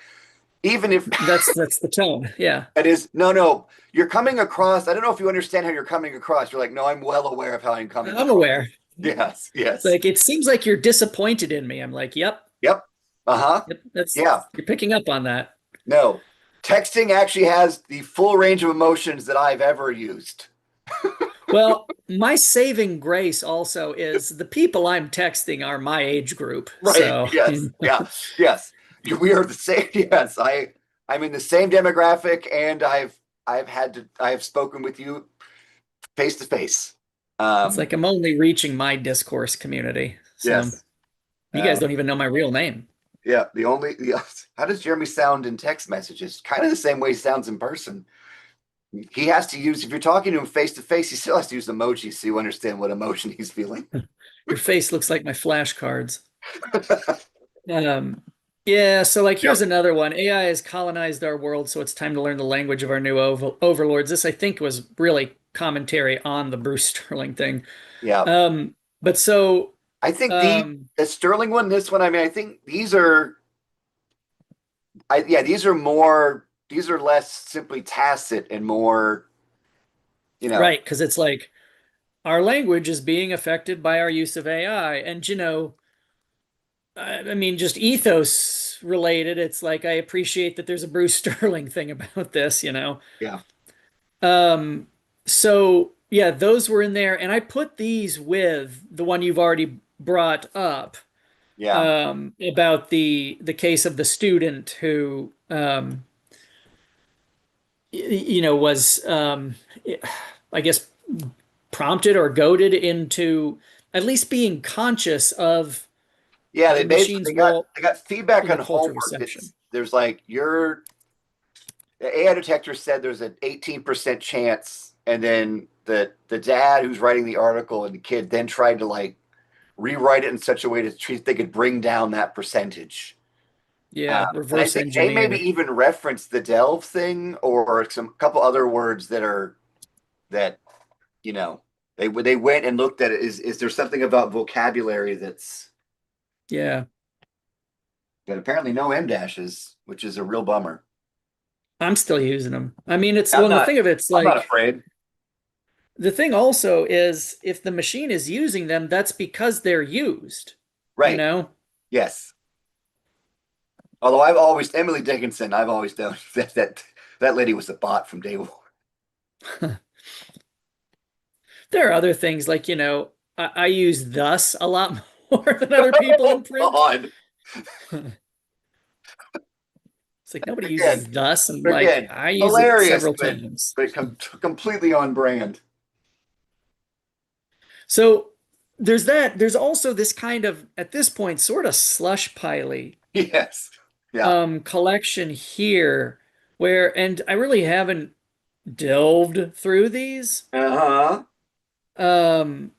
even if that's the tone. Yeah, that is, no, you're coming across. I don't know if you understand how you're coming across. You're like, no, I'm well aware of how I'm coming I'm across. aware. Yes, It's yes, like it seems like you're disappointed in me. I'm like, yep, yep, uh-huh, yep, that's yeah, you're picking up on that. no. Texting actually has the full range of emotions that I've ever used. Well, my saving grace also is the people I'm texting are my age group. Right, So, yes, yeah, yes. We are the same. Yes, I'm in the same demographic, and I have spoken with you face to face. it's Um, like I'm only reaching my discourse community. So yes. you guys don't Um, even know my real name. Yeah, how does Jeremy sound in text messages? Kind of the same way he sounds in person. He has to use if you're talking to him face to face, he still has to use emojis so you understand what emotion he's feeling. Your face looks like my flashcards. Um, yeah, so like here's Yep. another one. AI has colonized our world, so it's time to learn the language of our new overlords. This, I think, was really commentary on the Bruce Sterling thing. Yeah. But so, I think um, the Sterling one, this one, I mean, I think these are these are more these are less simply tacit and more, you know, right, because it's like our language is being affected by our use of AI. And, I mean, just ethos related, it's like I appreciate that there's a Bruce Sterling thing about this. yeah, Um, so yeah, those were in there, and I put these with the one you've already brought up yeah. about the case of the student who was I guess prompted or goaded into at least being conscious of Yeah, the they basically machine's role they got feedback in the on cultural homework. reception. There's like your the AI detector said there's an 18% chance, and then the dad who's writing the article and the kid then tried to like rewrite it in such a way to they could bring down that percentage. Yeah, And I reverse think they maybe engineer. even referenced the delve thing or some couple other words that you know they went and looked at it. Is there something about vocabulary that's Yeah. but apparently no M dashes, which is a real bummer. I'm still using them. I mean, it's I'm well, the not thing of it's I'm not like afraid. the thing also is if the machine is using them, that's because they're used, you Right. know? Yes. Although I've always Emily Dickinson, I've always known that lady was a bot from day one. There are other things like, I use thus a lot more than other people in Oh print. God. It's like nobody Again, uses thus, and like again, I use it hilarious, several times. but completely on brand. So there's that. There's also this kind of, at this point, sort of slush piley Yes. Yeah. collection here and I really haven't delved through these. Uh-huh. Um,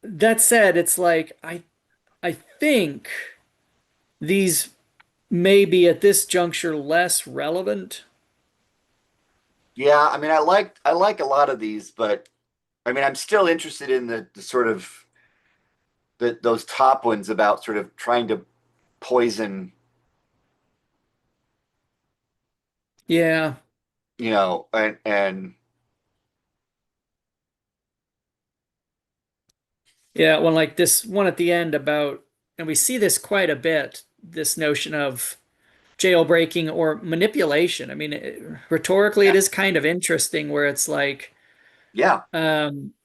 that said, it's like I think these may be at this juncture less relevant. Yeah, I mean I like a lot of these, but I mean I'm still interested in the sort of those top ones about sort of trying to poison, Yeah. and Yeah, well, like this one at the end about, and we see this quite a bit, this notion of jailbreaking or manipulation. I mean, rhetorically, it yeah, is kind of interesting where it's like, yeah,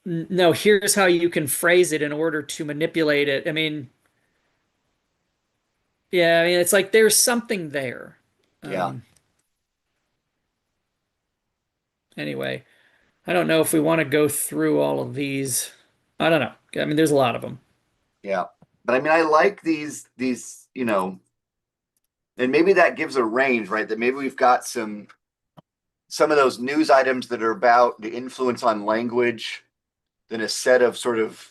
no, here's how you can phrase it in order to manipulate it. I mean, yeah, I mean, it's like there's something there. yeah, Um, anyway, I don't know if we want to go through all of these. I don't know. I mean, there's a lot of them. yeah. But I mean I like these, and maybe that gives a range, right? That maybe we've got some of those news items that are about the influence on language, then a set of sort of,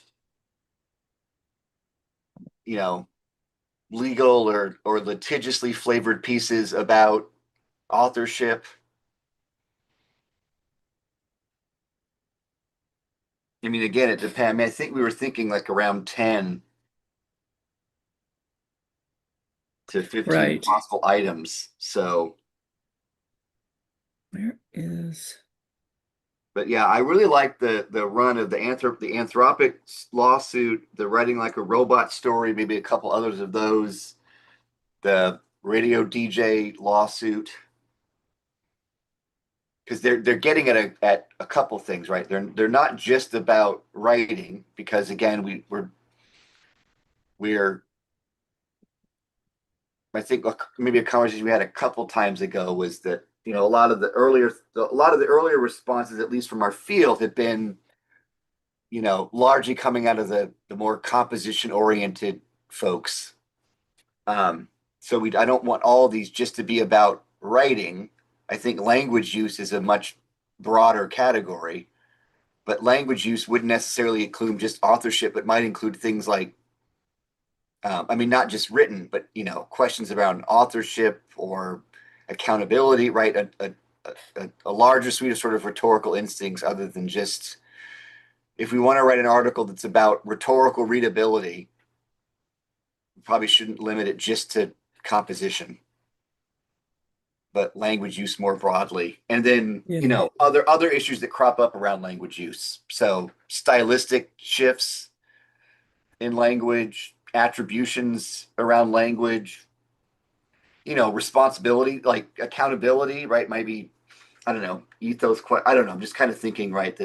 you know, legal or litigiously flavored pieces about authorship. I mean, again, it depends. I mean, I think we were thinking like around 10 to 15 Right. possible items. So, Where is, but yeah, I really like the run of the Anthropic lawsuit, the writing like a robot story, maybe a couple others of those, the radio DJ lawsuit, because they're getting at a couple things, right? They're not just about writing, because again, we're I think maybe a conversation we had a couple times ago was that a lot of the earlier responses, at least from our field, had been largely coming out of the more composition oriented folks. Um, so I don't want all of these just to be about writing. I think language use is a much broader category, but language use wouldn't necessarily include just authorship. It might include things like, I mean, not just written, but questions around authorship or accountability, right? A larger suite of sort of rhetorical instincts, other than just if we want to write an article that's about rhetorical readability, we probably shouldn't limit it just to composition, but language use more broadly. And then, yeah. other issues that crop up around language use. So stylistic shifts in language, attributions around language, responsibility, like accountability, right? Maybe, I don't know, ethos. I don't know. I'm just kind of thinking, right,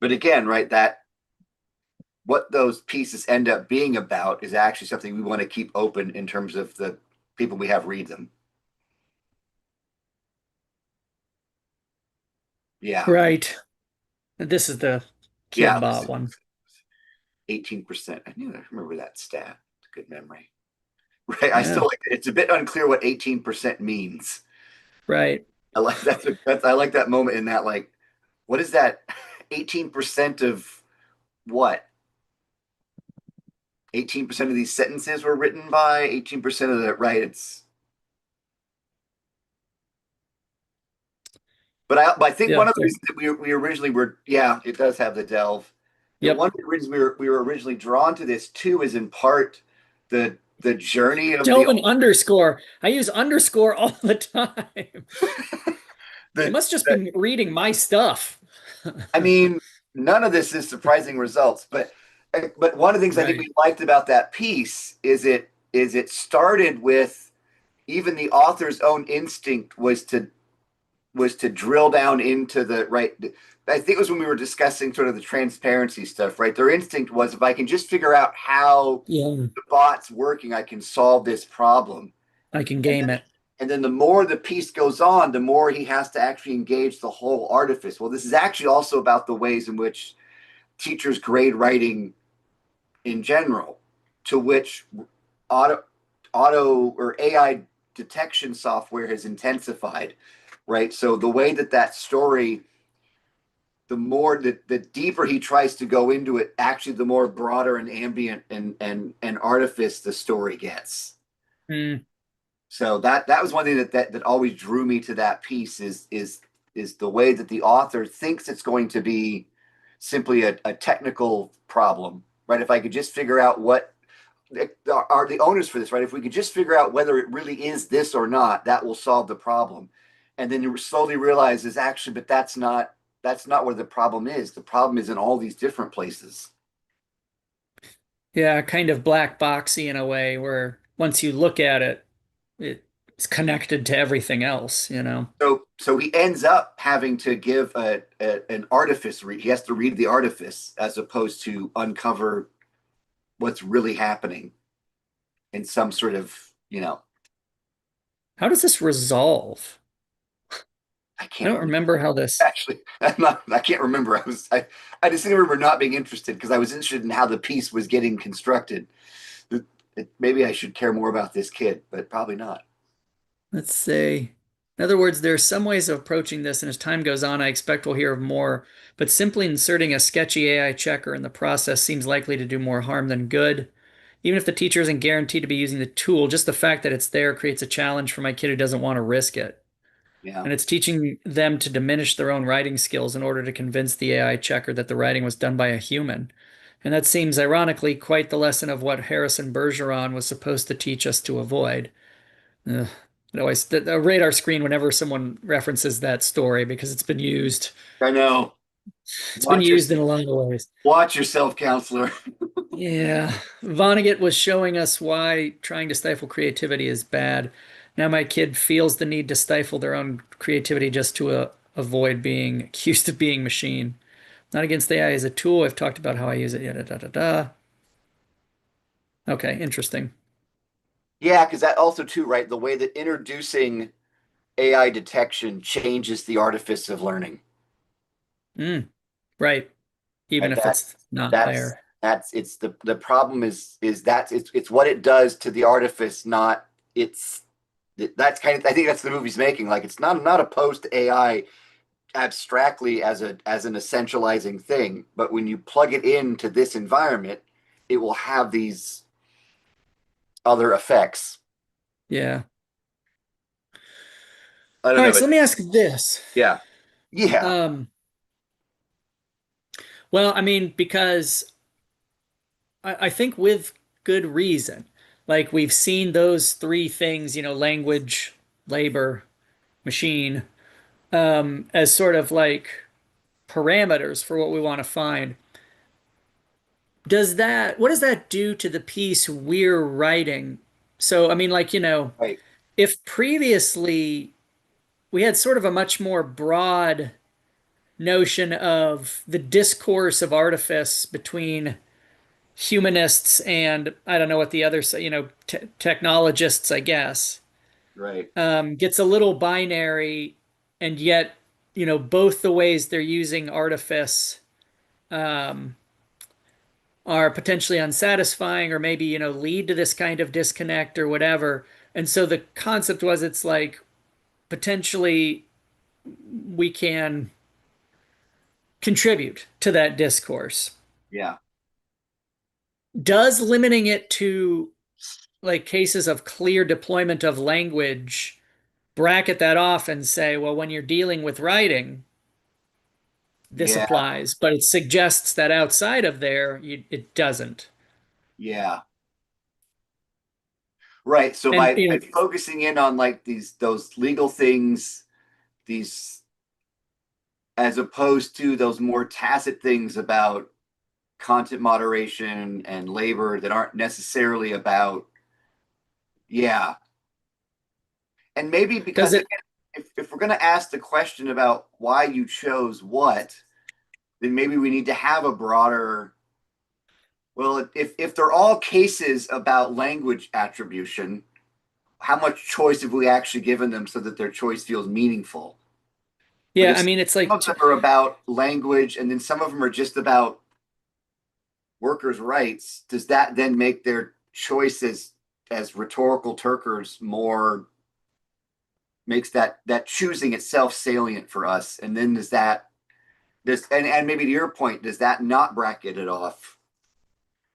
but again, right, that what those pieces end up being about is actually something we want to keep open in terms of the people we have read them. Yeah. Right. This is the Yeah. kid bot one. 18%. I knew I remember that stat. It's a good memory. Right. I still Yeah. like it. It's a bit unclear what 18% means. Right. I like I like that moment in that, like, what is that? 18% of what? 18% of these sentences were written by 18% of the, right. But I think Yeah. one of the reasons that we originally were, yeah, it does have the delve. The Yep. one of the reasons we were originally drawn to this too is in part the the journey of the Don't underscore. I use underscore all the time. They the, must just the be reading my stuff. I mean, none of this is surprising results, but one of the things I think Right. we liked about that piece is it started with even the author's own instinct was to drill down into the right. I think it was when we were discussing sort of the transparency stuff, right? Their instinct was if I can just figure out how Yeah, the bot's working, I can solve this problem. I can And game then it. and then the more the piece goes on, the more he has to actually engage the whole artifice. Well, this is actually also about the ways in which teachers grade writing in general, to which auto auto or AI detection software has intensified, right? So the way that story, the more the deeper he tries to go into it, actually the more broader and ambient and artifice the story gets. Mm, So that was one thing that always drew me to that piece is the way that the author thinks it's going to be simply a technical problem, right? If I could just figure out what are the owners for this, right? If we could just figure out whether it really is this or not, that will solve the problem. And then you slowly realize is actually, but that's not where the problem is. The problem is in all these different places. yeah, kind of black boxy in a way where once you look at it, it's connected to everything else, you know? So he ends up having to give an artifice read. He has to read the artifice as opposed to uncover what's really happening in some sort of, How does this resolve? I I can't don't remember. remember how this. Actually, I can't remember. I just remember not being interested because I was interested in how the piece was getting constructed. Maybe I should care more about this kid, but probably not. Let's say, in other words, there are some ways of approaching this, and as time goes on, I expect we'll hear of more. But simply inserting a sketchy AI checker in the process seems likely to do more harm than good. Even if the teacher isn't guaranteed to be using the tool, just the fact that it's there creates a challenge for my kid who doesn't want to risk it. Yeah, And it's teaching them to diminish their own writing skills in order to convince the AI checker that the writing was done by a human. And that seems ironically quite the lesson of what Harrison Bergeron was supposed to teach us to avoid. Ugh. It always the radar screen whenever someone references that story because it's been used. I know. It's been Watch your used in a lot of ways. watch yourself, counselor. Yeah, Vonnegut was showing us why trying to stifle creativity is bad. Now my kid feels the need to stifle their own creativity just to avoid being accused of being machine. Not against AI as a tool. I've talked about how I use it. Yeah, da, da, da, da. Okay, interesting. Yeah, because that also too, right? The way that introducing AI detection changes the artifice of learning. Mm, right. Even Right? if it's not That's there. that's it's the problem is that it's what it does to the artifice, not it's that's kind of I think that's the movie's making. Like it's not opposed to AI abstractly as an essentializing thing, but when you plug it into this environment, it will have these other effects. Yeah. I don't All know, right, so but let me ask this. yeah, yeah, Um, well, I mean, because I think with good reason. Like we've seen those three things, language, labor, machine, as sort of like parameters for what we want to find. What does that do to the piece we're writing? So, I mean, like, right, if previously we had sort of a much more broad notion of the discourse of artifice between humanists and I don't know what the other, technologists, I guess, right, gets a little binary, and yet, both the ways they're using artifice um, are potentially unsatisfying or maybe, lead to this kind of disconnect or whatever. And so the concept was it's like potentially we can contribute to that discourse. yeah, Does limiting it to like cases of clear deployment of language bracket that off and say, well, when you're dealing with writing, this yeah, applies, but it suggests that outside of there, it doesn't. yeah. Right. So And by focusing in on like those legal things, these as opposed to those more tacit things about content moderation and labor that aren't necessarily about, yeah. And maybe does because it? again, if we're going to ask the question about why you chose what, then maybe we need to have a broader, well, if they're all cases about language attribution, how much choice have we actually given them so that their choice feels meaningful? But Yeah, if I mean, it's some like of them are about language and then some of them are just about workers' rights, does that then make their choices as rhetorical Turkers more makes that choosing itself salient for us? And then does that does and maybe to your point, does that not bracket it off?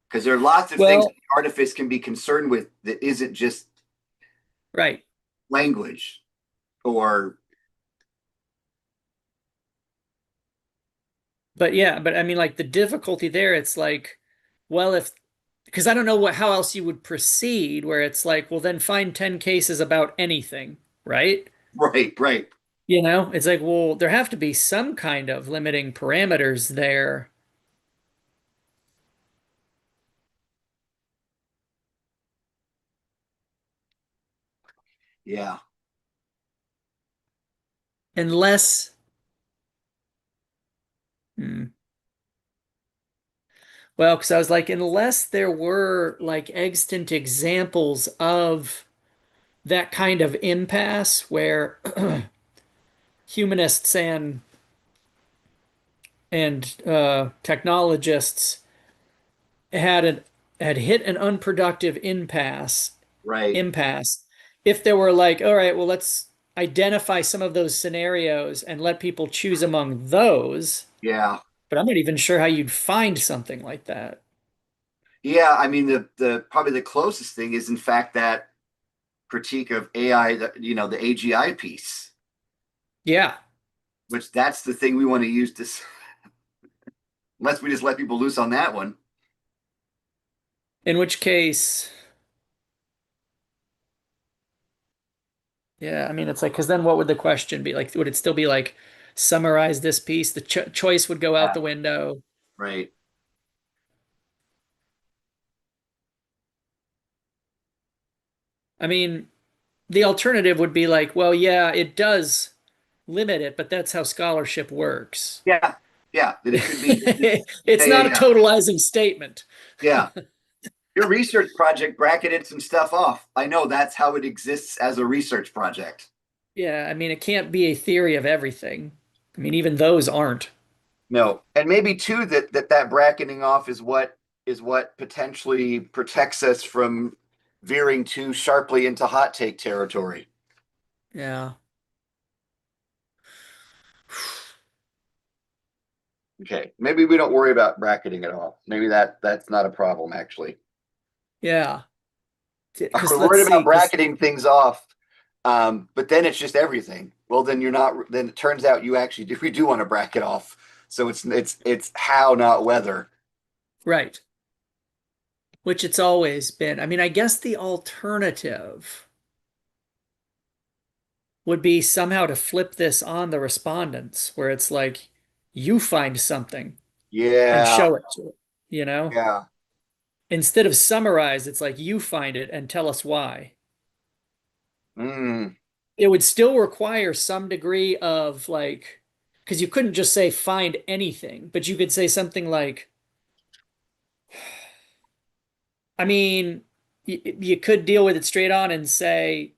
Because there are lots of things well, the artifice can be concerned with that isn't just right. language or But yeah, but I mean, like the difficulty there, it's like, well, if because I don't know how else you would proceed, where it's like, well, then find 10 cases about anything, right? right. It's like, well, there have to be some kind of limiting parameters there, Yeah. unless, hmm, well, because I was like, unless there were like extant examples of that kind of impasse where humanists and technologists had an had hit an unproductive Right. impasse. If there were like, all right, well, let's identify some of those scenarios and let people choose among those. Yeah. But I'm not even sure how you'd find something like that. Yeah. I mean, the probably the closest thing is in fact that critique of AI, the AGI piece, Yeah. which that's the thing we want to use to, unless we just let people loose on that one. In which case, yeah, I mean, it's like, because then what would the question be? Like, would it still be like, summarize this piece? The choice would go out Yeah. the window. Right. I mean, the alternative would be like, well, yeah, it does limit it, but that's how scholarship works. Yeah. Yeah. That it could be just It's yeah, not a yeah. totalizing statement. Yeah. Your research project bracketed some stuff off. I know that's how it exists as a research project. Yeah, I mean, it can't be a theory of everything. I mean, even those aren't. No. And maybe too that bracketing off is what potentially protects us from veering too sharply into hot take territory. Yeah. Okay. Maybe we don't worry about bracketing at all. Maybe that's not a problem actually. Yeah. Because We're let's worried about see, because, bracketing things off, but then it's just everything. Well, then you're not. Then it turns out you actually do. We do want to bracket off. So it's how, not whether. right, which it's always been. I mean, I guess the alternative would be somehow to flip this on the respondents, where it's like, you find something and Yeah, show it to it, you know? yeah. Instead of summarize, it's like, you find it and tell us why. Mm, It would still require some degree of like, because you couldn't just say find anything, but you could say something like, I mean, you could deal with it straight on and say,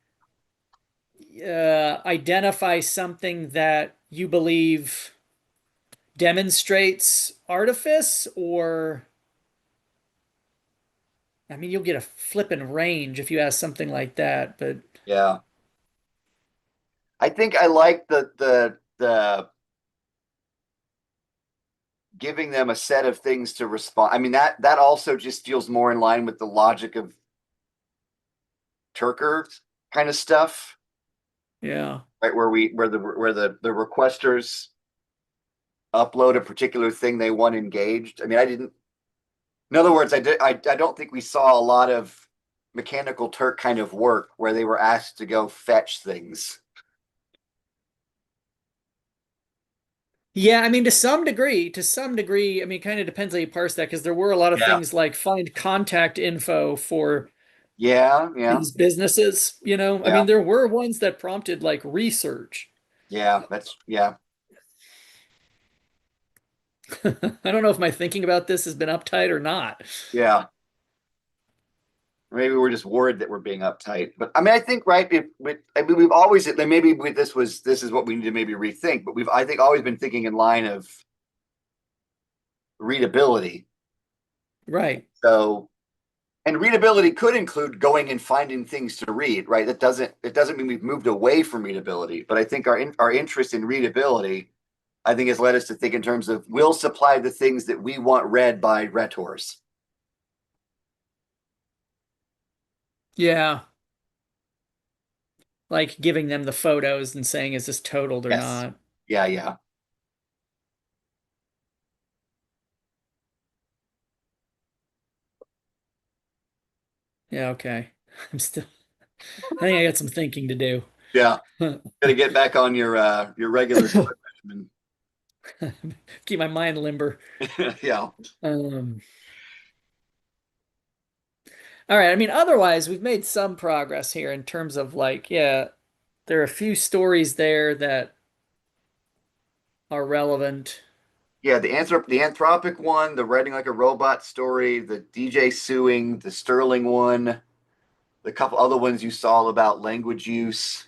identify something that you believe demonstrates artifice, or, I mean, you'll get a flippin' range if you ask something like that, but yeah. I think I like the giving them a set of things to respond. I mean that also just feels more in line with the logic of Turker kind of stuff, yeah, right? Where the requesters upload a particular thing they want engaged. I mean, I didn't. In other words, I don't think we saw a lot of. mechanical Turk kind of work where they were asked to go fetch things. Yeah, I mean, to some degree, I mean, it kind of depends how you parse that because there were a lot of Yeah. things like find contact info for Yeah, yeah, these businesses, you know? I yeah, mean, there were ones that prompted like research. yeah. That's yeah, I don't know if my thinking about this has been uptight or not. yeah. Maybe we're just worried that we're being uptight. But I mean, I think right. I mean, we've always maybe this is what we need to maybe rethink. But we've I think always been thinking in line of readability. Right. So and readability could include going and finding things to read, right? It doesn't mean we've moved away from readability, but I think our interest in readability, I think, has led us to think in terms of we'll supply the things that we want read by rhetors. Yeah. Like giving them the photos and saying, is this totaled or Yes. not? Yeah, yeah, Yeah, okay. I'm still, I think I got some thinking to do. yeah. Got to get back on your regular sweat regimen. Keep my mind limber. Yeah, Um, all right. I mean, otherwise, we've made some progress here in terms of like, yeah, there are a few stories there that are relevant. yeah. The Anthropic one, the writing like a robot story, the DJ suing, the Sterling one, the couple other ones you saw about language use.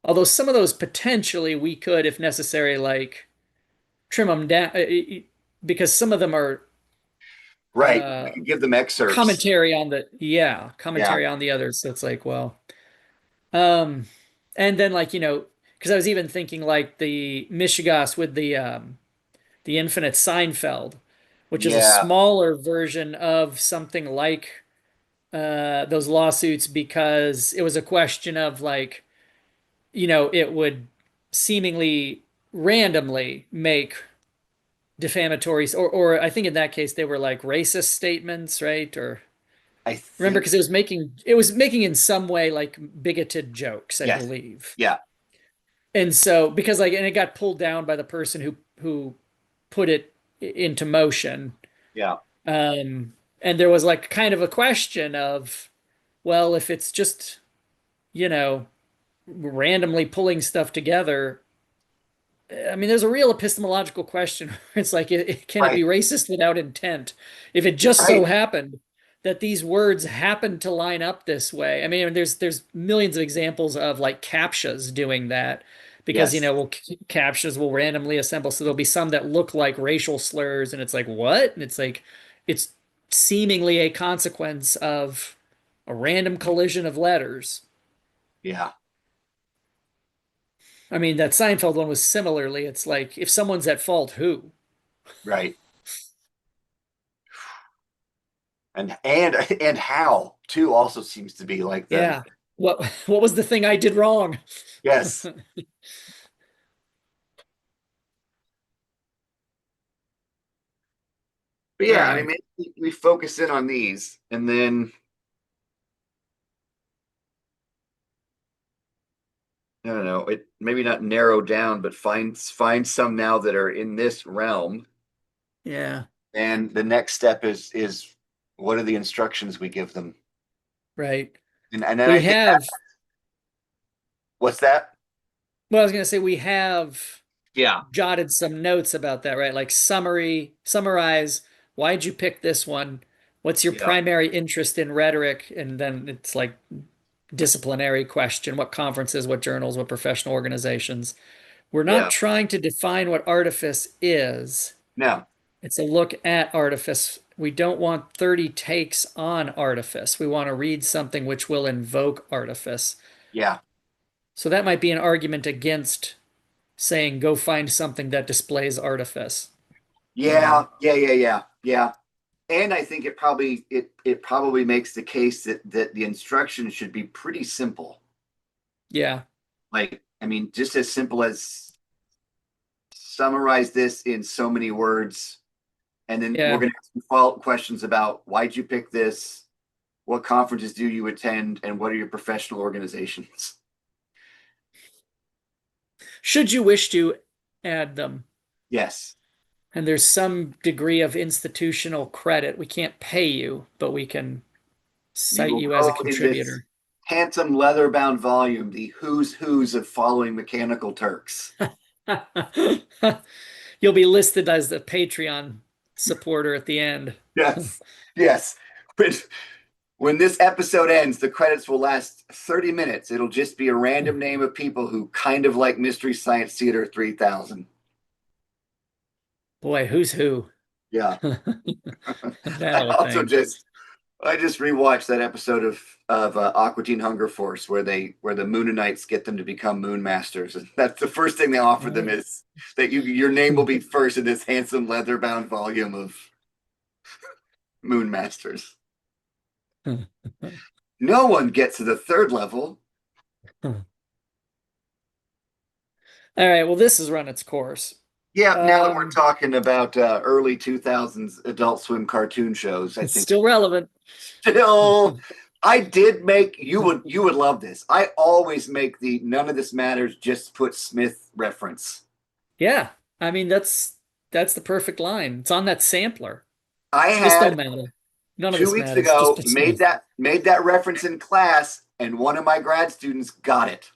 Although some of those potentially we could, if necessary, like trim them down because some of them are Right. We uh, could give them excerpts. commentary on the, yeah, Yeah. commentary on the others. So it's like, well, um, and then like, because I was even thinking like the Michigas with the infinite Seinfeld, which is a Yeah. smaller version of something like those lawsuits because it was a question of like, it would seemingly randomly make defamatory, or I think in that case they were like racist statements, right? Or I remember think because it was making in some way like bigoted jokes, I yes. believe. Yeah. And so because like and it got pulled down by the person who put it into motion. Yeah. And there was like kind of a question of, well, if it's just, you know, randomly pulling stuff together, I mean, there's a real epistemological question. It's like, can it be Right. racist without intent? If it just so Right. happened that these words happen to line up this way. I mean, there's millions of examples of like captchas doing that because, Yes. captchas will randomly assemble. So there'll be some that look like racial slurs, and it's like, what? And it's like, it's seemingly a consequence of a random collision of letters. Yeah. I mean, that Seinfeld one was similarly, it's like, if someone's at fault, who? Right. And how too also seems to be like the Yeah. What was the thing I did wrong? yes. But All yeah, I mean, right. maybe we focus in on these and then I don't know, it maybe not narrow down, but find some now that are in this realm. Yeah. And the next step is what are the instructions we give them? Right. And then We I think that have, what's that? well, I was gonna say we have Yeah. jotted some notes about that, right? Like summarize why'd you pick this one? What's your Yeah. primary interest in rhetoric? And then it's like disciplinary question, what conferences, what journals, what professional organizations. We're not Yeah. trying to define what artifice is. No. It's a look at artifice. We don't want 30 takes on artifice. We want to read something which will invoke artifice. Yeah. So that might be an argument against saying go find something that displays artifice. Yeah. Yeah. Yeah. Yeah. Yeah. And I think it probably makes the case that the instructions should be pretty simple. Yeah, Like, I mean, just as simple as summarize this in so many words, and then we're yeah, going to ask you follow-up questions about why'd you pick this, what conferences do you attend, and what are your professional organizations? Should you wish to add them, Yes. and there's some degree of institutional credit, we can't pay you, but we can You cite will you as a go in this contributor. handsome leather-bound volume, the who's who's of following mechanical Turks. You'll be listed as a Patreon supporter at the end. Yes. Yes. When this episode ends, the credits will last 30 minutes. It'll just be a random name of people who kind of like Mystery Science Theater 3000. Boy, who's who? Yeah. That I old also thing. just rewatched that episode of Aqua Teen Hunger Force where the Mooninites get them to become Moon Masters, and that's the first thing they offer them Oh. is that your name will be first in this handsome leather bound volume of Moon Masters. No one gets to the third level. All right, well, this has run its course. Yeah, now that we're Um, talking about early 2000s Adult Swim cartoon shows, I it's think still relevant. still I did make you would love this. I always make the none of this matters, just put Smith reference. Yeah, I mean that's the perfect line. It's on that sampler. I This had don't matter. None of 2 this weeks matters. Just ago put Smith. made that reference in class, and one of my grad students got it.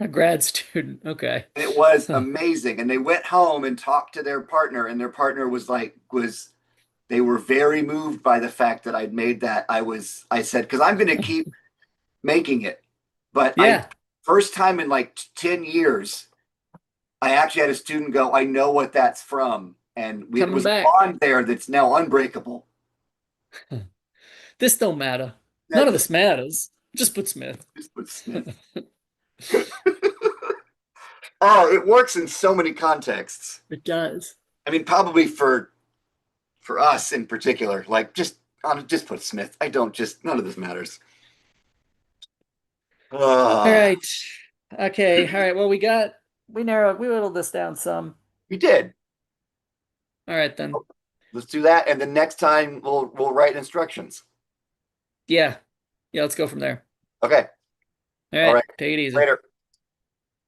A grad student. Okay. And it was amazing. And they went home and talked to their partner, and their partner was they were very moved by the fact that I'd made that. I said, because I'm gonna keep making it. But I Yeah, first time in like 10 years, I actually had a student go, I know what that's from. And it coming was a back. bond there that's now unbreakable. This don't matter. None That of this matters. Just put Smith. just was Smith. Oh, it works in so many contexts. It does. I mean, probably for us in particular, like just put Smith. I don't just none of this matters. All Uh, right. Okay. All right. Well, we whittled this down some. we did. All right then. Let's do that, and then next time we'll write instructions. Yeah. Yeah, let's go from there. Okay. All All right. right. Take it easy. Later.